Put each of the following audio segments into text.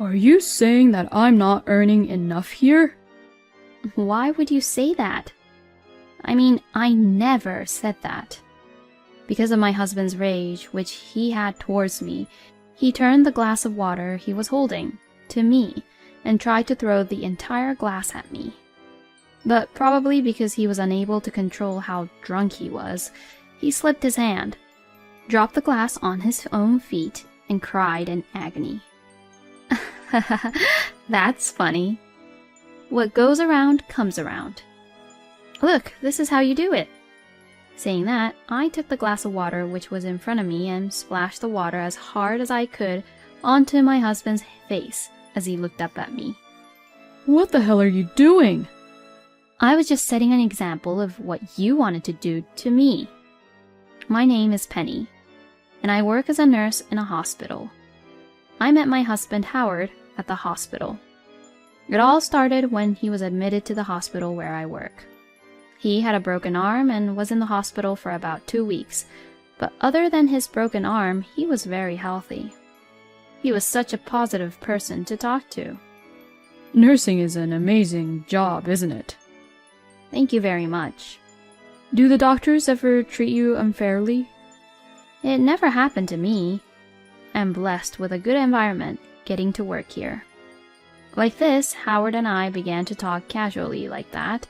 Are you saying that I'm not earning enough here? Why would you say that? I mean, I never said that. Because of my husband's rage, which he had towards me, he turned the glass of water he was holding to me and tried to throw the entire glass at me. But probably because he was unable to control how drunk he was, he slipped his hand, dropped the glass on his own feet, and cried in agony. That's funny. What goes around comes around. Look, this is how you do it. Saying that, I took the glass of water which was in front of me and splashed the water as hard as I could onto my husband's face as he looked up at me. What the hell are you doing? I was just setting an example of what you wanted to do to me. My name is Penny, and I work as a nurse in a hospital. I met my husband Howard at the hospital. It all started when he was admitted to the hospital where I work. He had a broken arm and was in the hospital for about 2 weeks, but other than his broken arm, he was very healthy. He was such a positive person to talk to. Nursing is an amazing job, isn't it? Thank you very much. Do the doctors ever treat you unfairly? It never happened to me. I'm blessed with a good environment getting to work here. Like this, Howard and I began to talk casually like that,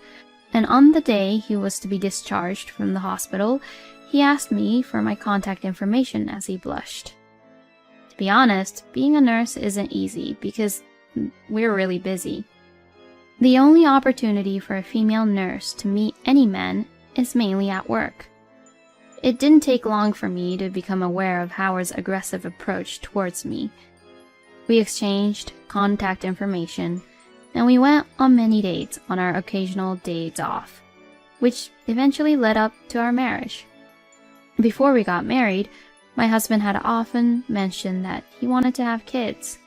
and on the day he was to be discharged from the hospital, he asked me for my contact information as he blushed. To be honest, being a nurse isn't easy because we're really busy. The only opportunity for a female nurse to meet any men is mainly at work. It didn't take long for me to become aware of Howard's aggressive approach towards me. We exchanged contact information, and we went on many dates on our occasional days off, which eventually led up to our marriage. Before we got married, my husband had often mentioned that he wanted to have kids,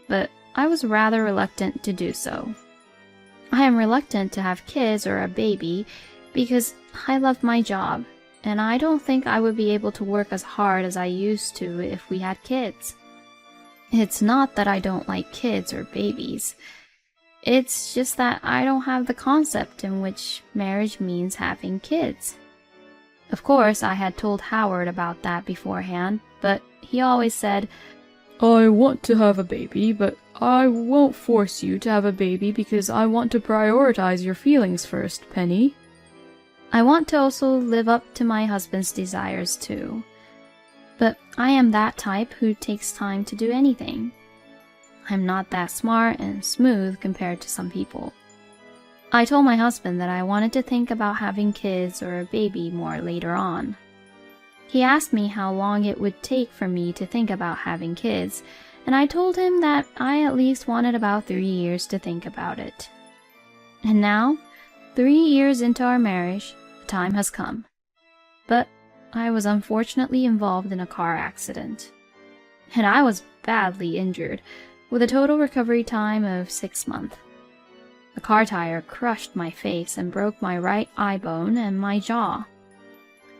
but I was rather reluctant to do so. I am reluctant to have kids or a baby because I love my job, and I don't think I would be able to work as hard as I used to if we had kids. It's not that I don't like kids or babies. It's just that I don't have the concept in which marriage means having kids. Of course, I had told Howard about that beforehand, but he always said, I want to have a baby, but I won't force you to have a baby because I want to prioritize your feelings first, Penny. I want to also live up to my husband's desires too. But I am that type who takes time to do anything. I'm not that smart and smooth compared to some people. I told my husband that I wanted to think about having kids or a baby more later on. He asked me how long it would take for me to think about having kids, and I told him that I at least wanted about 3 years to think about it. And now, 3 years into our marriage, the time has come. But I was unfortunately involved in a car accident, and I was badly injured, with a total recovery time of 6 months. A car tire crushed my face and broke my right eye bone and my jaw.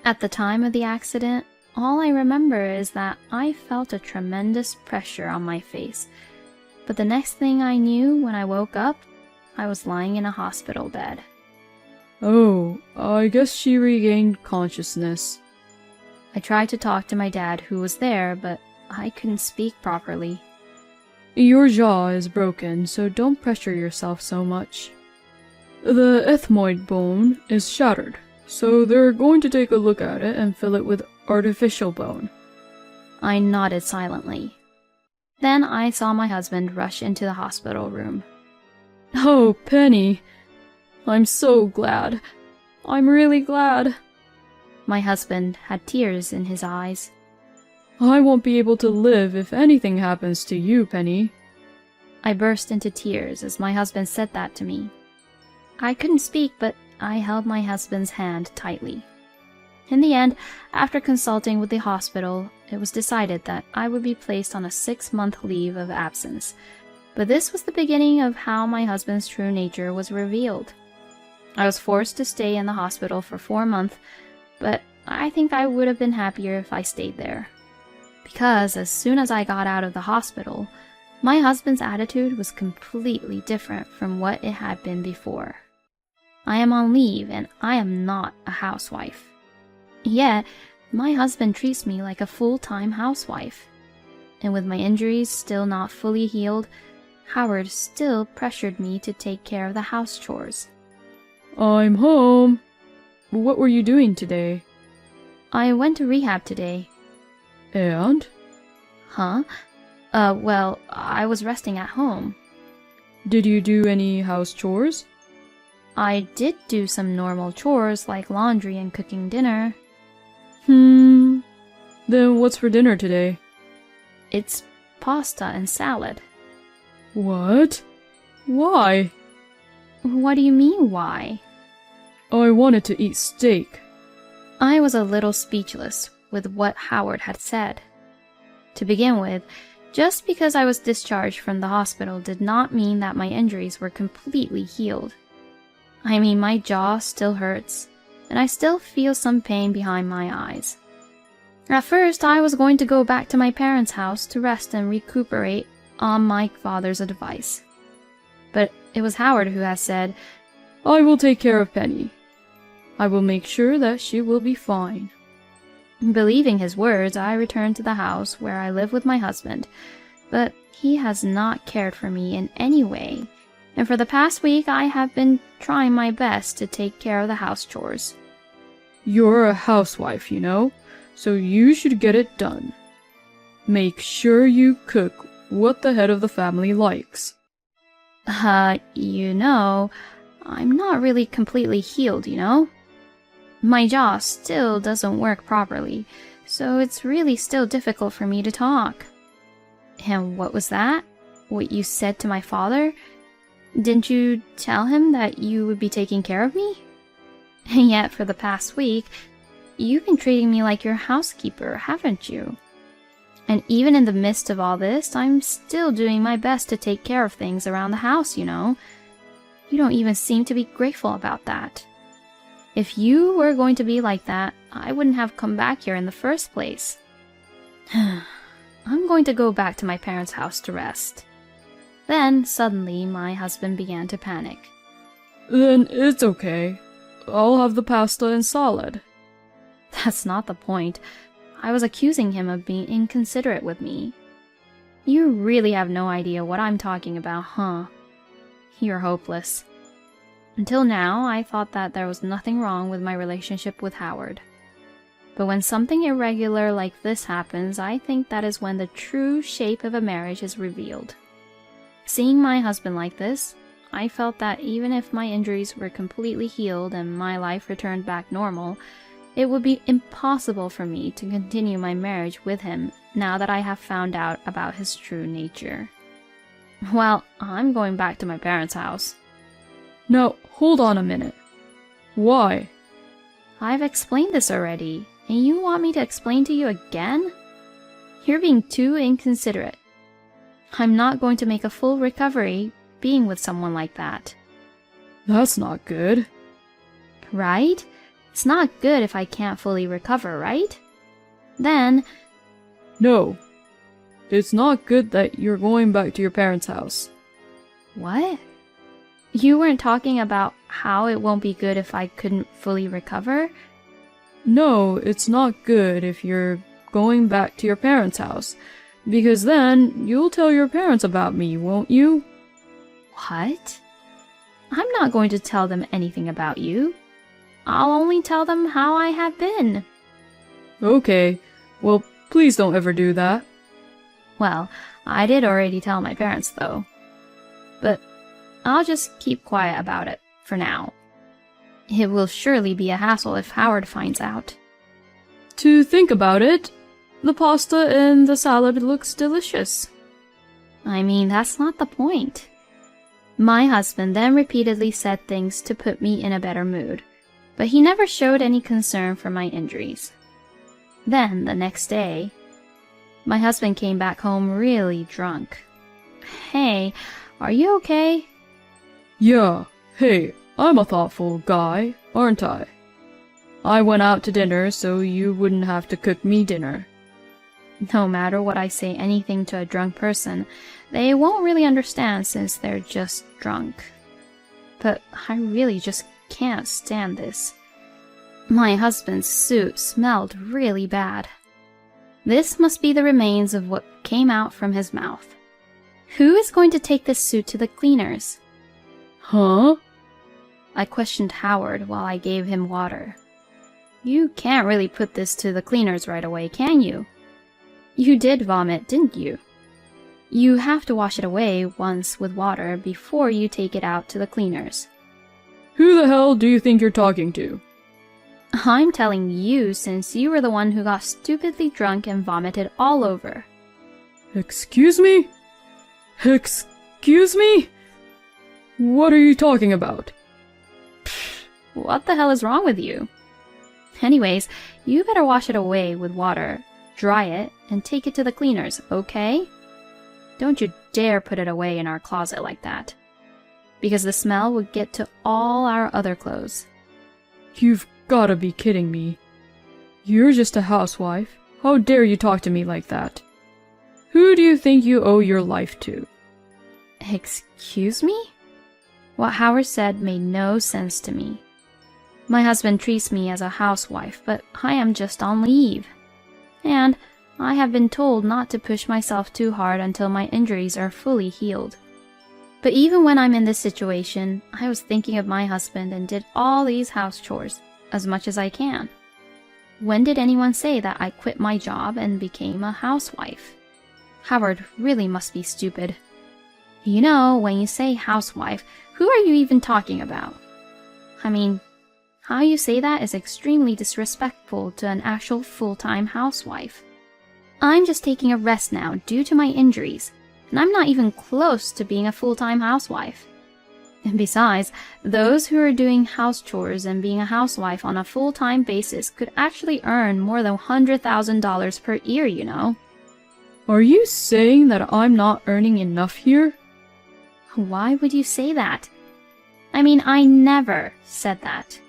At the time of the accident, all I remember is that I felt a tremendous pressure on my face, but the next thing I knew when I woke up, I was lying in a hospital bed. Oh, I guess she regained consciousness. I tried to talk to my dad who was there, but I couldn't speak properly. Your jaw is broken, so don't pressure yourself so much. The ethmoid bone is shattered, so they're going to take a look at it and fill it with artificial bone. I nodded silently. Then I saw my husband rush into the hospital room. Oh, Penny. I'm so glad. I'm really glad. My husband had tears in his eyes. I won't be able to live if anything happens to you, Penny. I burst into tears as my husband said that to me. I couldn't speak, but I held my husband's hand tightly. In the end, after consulting with the hospital, it was decided that I would be placed on a 6-month leave of absence. But this was the beginning of how my husband's true nature was revealed. I was forced to stay in the hospital for 4 months, but I think I would have been happier if I stayed there. Because as soon as I got out of the hospital, My husband's attitude was completely different from what it had been before. I am on leave and I am not a housewife. Yet, my husband treats me like a full-time housewife. And with my injuries still not fully healed, Howard still pressured me to take care of the house chores. I'm home. What were you doing today? I went to rehab today. And? Huh? Well, I was resting at home. Did you do any house chores? I did do some normal chores like laundry and cooking dinner. Then what's for dinner today? It's pasta and salad. What? Why? What do you mean, why? I wanted to eat steak. I was a little speechless with what Howard had said. To begin with, just because I was discharged from the hospital did not mean that my injuries were completely healed. I mean, my jaw still hurts, and I still feel some pain behind my eyes. At first, I was going to go back to my parents' house to rest and recuperate on my father's advice. But it was Howard who has said, I will take care of Penny. I will make sure that she will be fine. Believing his words, I returned to the house where I live with my husband, but he has not cared for me in any way, and for the past week I have been trying my best to take care of the house chores. You're a housewife, you know, so you should get it done. Make sure you cook what the head of the family likes. You know, I'm not really completely healed, you know? My jaw still doesn't work properly, so it's really still difficult for me to talk. And what was that? What you said to my father? Didn't you tell him that you would be taking care of me? And yet, for the past week, you've been treating me like your housekeeper, haven't you? And even in the midst of all this, I'm still doing my best to take care of things around the house, you know? You don't even seem to be grateful about that. If you were going to be like that, I wouldn't have come back here in the first place. I'm going to go back to my parents' house to rest. Then, suddenly, my husband began to panic. Then it's okay. I'll have the pasta and salad. That's not the point. I was accusing him of being inconsiderate with me. You really have no idea what I'm talking about, huh? You're hopeless. Until now, I thought that there was nothing wrong with my relationship with Howard. But when something irregular like this happens, I think that is when the true shape of a marriage is revealed. Seeing my husband like this, I felt that even if my injuries were completely healed and my life returned back normal, it would be impossible for me to continue my marriage with him now that I have found out about his true nature. Well, I'm going back to my parents' house. Now, hold on a minute. Why? I've explained this already, and you want me to explain to you again? You're being too inconsiderate. I'm not going to make a full recovery being with someone like that. That's not good. Right? It's not good if I can't fully recover, right? Then... No. It's not good that you're going back to your parents' house. What? You weren't talking about how it won't be good if I couldn't fully recover? No, it's not good if you're going back to your parents' house, because then you'll tell your parents about me, won't you? What? I'm not going to tell them anything about you. I'll only tell them how I have been. Okay, well, please don't ever do that. Well, I did already tell my parents, though. But I'll just keep quiet about it, for now. It will surely be a hassle if Howard finds out. To think about it, the pasta and the salad looks delicious. I mean, that's not the point. My husband then repeatedly said things to put me in a better mood, but he never showed any concern for my injuries. Then, the next day, my husband came back home really drunk. Hey, are you okay? Yeah, hey, I'm a thoughtful guy, aren't I? I went out to dinner so you wouldn't have to cook me dinner. No matter what I say anything to a drunk person, They won't really understand since they're just drunk. But I really just can't stand this. My husband's suit smelled really bad. This must be the remains of what came out from his mouth. Who is going to take this suit to the cleaners? Huh? I questioned Howard while I gave him water. You can't really put this to the cleaners right away, can you? You did vomit, didn't you? You have to wash it away once with water before you take it out to the cleaners. Who the hell do you think you're talking to? I'm telling you since you were the one who got stupidly drunk and vomited all over. Excuse me? Excuse me? What are you talking about? What the hell is wrong with you? Anyways, you better wash it away with water, dry it, and take it to the cleaners, okay? Don't you dare put it away in our closet like that, because the smell would get to all our other clothes. You've gotta be kidding me. You're just a housewife. How dare you talk to me like that? Who do you think you owe your life to? Excuse me? What Howard said made no sense to me. My husband treats me as a housewife, but I am just on leave. And I have been told not to push myself too hard until my injuries are fully healed. But even when I'm in this situation, I was thinking of my husband and did all these house chores, as much as I can. When did anyone say that I quit my job and became a housewife? Howard really must be stupid. You know, when you say housewife, who are you even talking about? I mean, how you say that is extremely disrespectful to an actual full-time housewife. I'm just taking a rest now due to my injuries, and I'm not even close to being a full-time housewife. And besides, those who are doing house chores and being a housewife on a full-time basis could actually earn more than $100,000 per year, you know. Are you saying that I'm not earning enough here? Why would you say that? I mean, I never said that.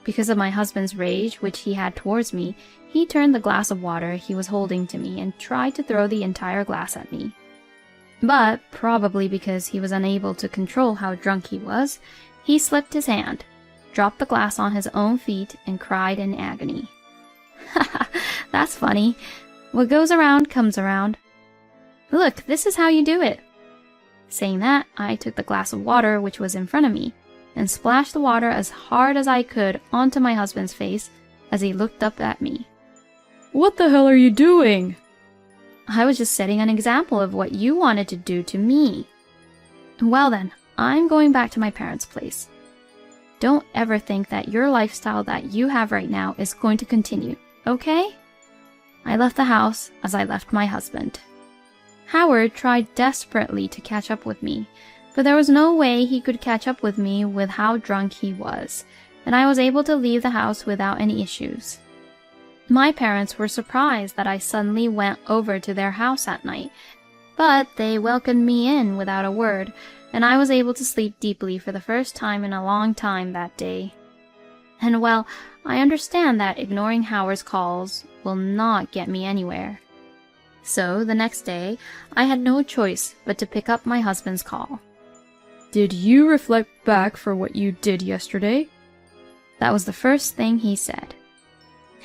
Because of my husband's rage, which he had towards me, he turned the glass of water he was holding to me and tried to throw the entire glass at me. But, probably because he was unable to control how drunk he was, he slipped his hand, dropped the glass on his own feet, and cried in agony. Haha, that's funny. What goes around comes around. Look, this is how you do it. Saying that, I took the glass of water which was in front of me, and splashed the water as hard as I could onto my husband's face as he looked up at me. What the hell are you doing? I was just setting an example of what you wanted to do to me. Well then, I'm going back to my parents' place. Don't ever think that your lifestyle that you have right now is going to continue, okay? I left the house as I left my husband. Howard tried desperately to catch up with me, but there was no way he could catch up with me with how drunk he was, and I was able to leave the house without any issues. My parents were surprised that I suddenly went over to their house at night, but they welcomed me in without a word, and I was able to sleep deeply for the first time in a long time that day. And well, I understand that ignoring Howard's calls will not get me anywhere. So the next day, I had no choice but to pick up my husband's call. Did you reflect back for what you did yesterday? That was the first thing he said.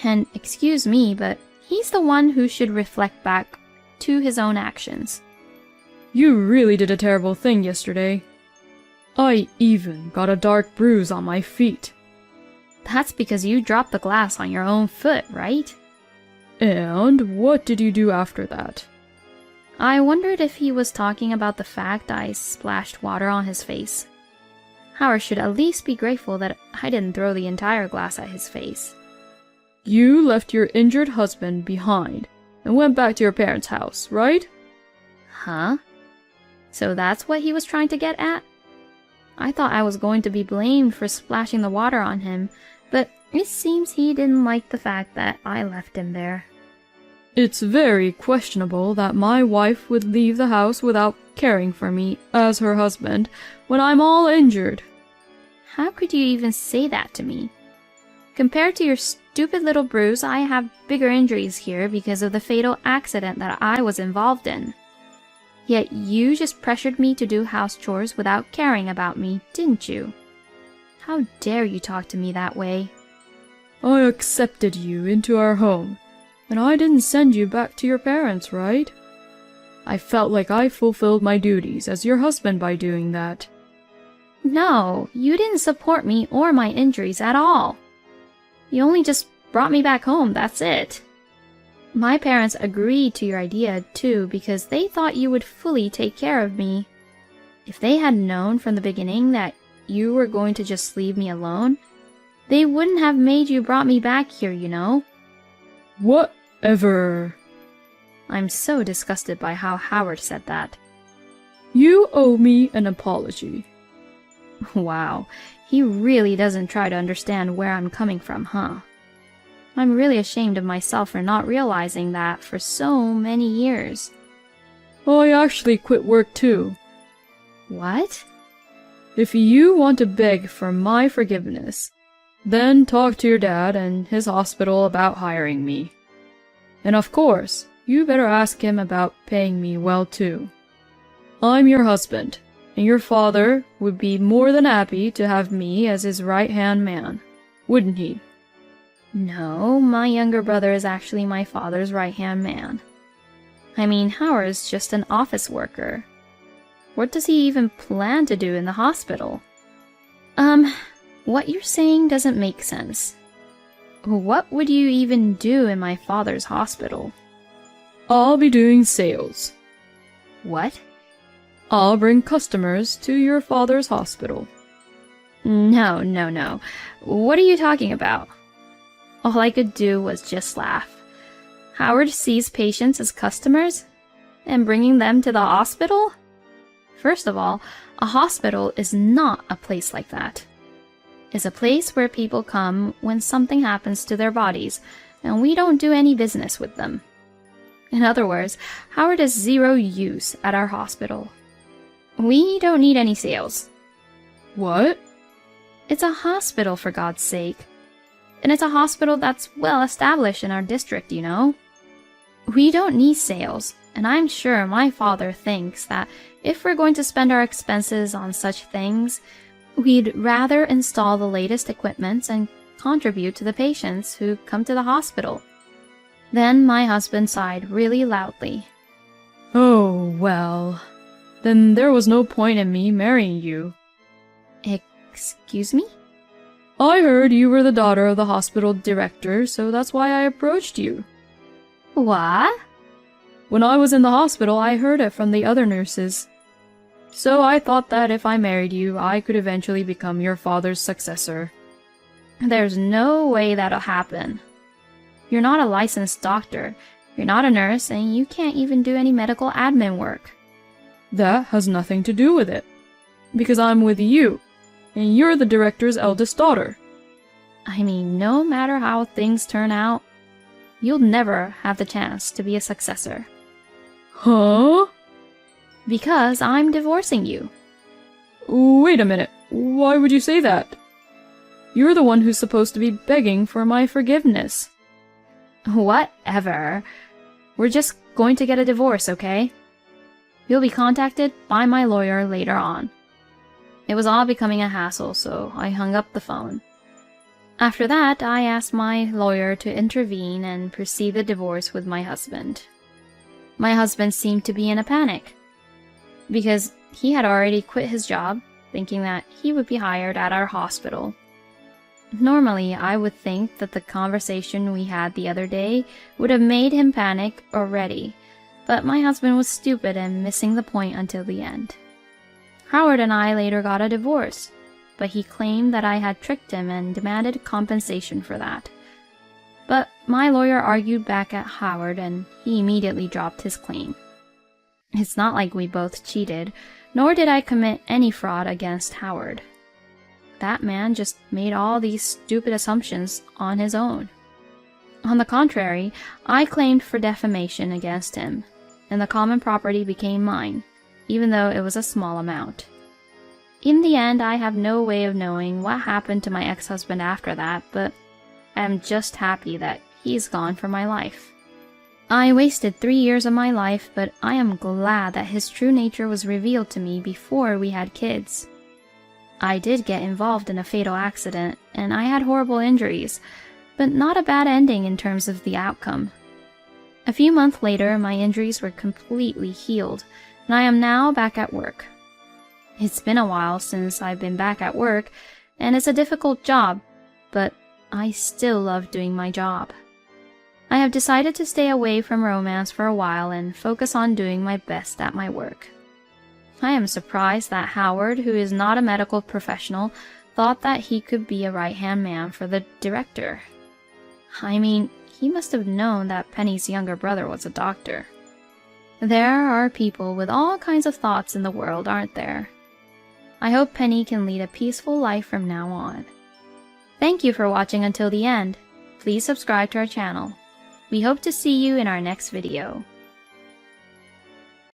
And excuse me, but he's the one who should reflect back to his own actions. You really did a terrible thing yesterday. I even got a dark bruise on my feet. That's because you dropped the glass on your own foot, right? And what did you do after that? I wondered if he was talking about the fact I splashed water on his face. Howard should at least be grateful that I didn't throw the entire glass at his face. You left your injured husband behind and went back to your parents' house, right? Huh? So that's what he was trying to get at? I thought I was going to be blamed for splashing the water on him, but it seems he didn't like the fact that I left him there. It's very questionable that my wife would leave the house without caring for me as her husband when I'm all injured. How could you even say that to me? Compared to your stupid little bruise, I have bigger injuries here because of the fatal accident that I was involved in. Yet you just pressured me to do house chores without caring about me, didn't you? How dare you talk to me that way? I accepted you into our home, and I didn't send you back to your parents, right? I felt like I fulfilled my duties as your husband by doing that. No, you didn't support me or my injuries at all. You only just brought me back home, that's it. My parents agreed to your idea, too, because they thought you would fully take care of me. If they had known from the beginning that you were going to just leave me alone, they wouldn't have made you brought me back here, you know? Whatever. I'm so disgusted by how Howard said that. You owe me an apology. Wow, he really doesn't try to understand where I'm coming from, huh? I'm really ashamed of myself for not realizing that for so many years. I actually quit work too. What? If you want to beg for my forgiveness, then talk to your dad and his hospital about hiring me. And of course, you better ask him about paying me well too. I'm your husband, and your father would be more than happy to have me as his right-hand man, wouldn't he? No, my younger brother is actually my father's right-hand man. I mean, Howard's just an office worker. What does he even plan to do in the hospital? What you're saying doesn't make sense. What would you even do in my father's hospital? I'll be doing sales. What? I'll bring customers to your father's hospital. No. What are you talking about? All I could do was just laugh. Howard sees patients as customers? And bringing them to the hospital? First of all, a hospital is not a place like that. It's a place where people come when something happens to their bodies, and we don't do any business with them. In other words, Howard is zero use at our hospital. We don't need any sales. What? It's a hospital, for God's sake. And it's a hospital that's well established in our district, you know? We don't need sales, and I'm sure my father thinks that if we're going to spend our expenses on such things, we'd rather install the latest equipment and contribute to the patients who come to the hospital. Then my husband sighed really loudly. Oh, well. Then there was no point in me marrying you. Excuse me? I heard you were the daughter of the hospital director, so that's why I approached you. What? When I was in the hospital, I heard it from the other nurses. So I thought that if I married you, I could eventually become your father's successor. There's no way that'll happen. You're not a licensed doctor, you're not a nurse, and you can't even do any medical admin work. That has nothing to do with it. Because I'm with you, and you're the director's eldest daughter. I mean, no matter how things turn out, you'll never have the chance to be a successor. Huh? Because I'm divorcing you. Wait a minute. Why would you say that? You're the one who's supposed to be begging for my forgiveness. Whatever. We're just going to get a divorce, okay? You'll be contacted by my lawyer later on. It was all becoming a hassle, so I hung up the phone. After that, I asked my lawyer to intervene and proceed the divorce with my husband. My husband seemed to be in a panic, because he had already quit his job, thinking that he would be hired at our hospital. Normally, I would think that the conversation we had the other day would have made him panic already, but my husband was stupid and missing the point until the end. Howard and I later got a divorce, but he claimed that I had tricked him and demanded compensation for that. But my lawyer argued back at Howard and he immediately dropped his claim. It's not like we both cheated, nor did I commit any fraud against Howard. That man just made all these stupid assumptions on his own. On the contrary, I claimed for defamation against him, and the common property became mine, even though it was a small amount. In the end, I have no way of knowing what happened to my ex-husband after that, but I'm just happy that he's gone from my life. I wasted 3 years of my life, but I am glad that his true nature was revealed to me before we had kids. I did get involved in a fatal accident, and I had horrible injuries, but not a bad ending in terms of the outcome. A few months later, my injuries were completely healed, and I am now back at work. It's been a while since I've been back at work, and it's a difficult job, but I still love doing my job. I have decided to stay away from romance for a while and focus on doing my best at my work. I am surprised that Howard, who is not a medical professional, thought that he could be a right-hand man for the director. I mean, he must have known that Penny's younger brother was a doctor. There are people with all kinds of thoughts in the world, aren't there? I hope Penny can lead a peaceful life from now on. Thank you for watching until the end. Please subscribe to our channel. We hope to see you in our next video.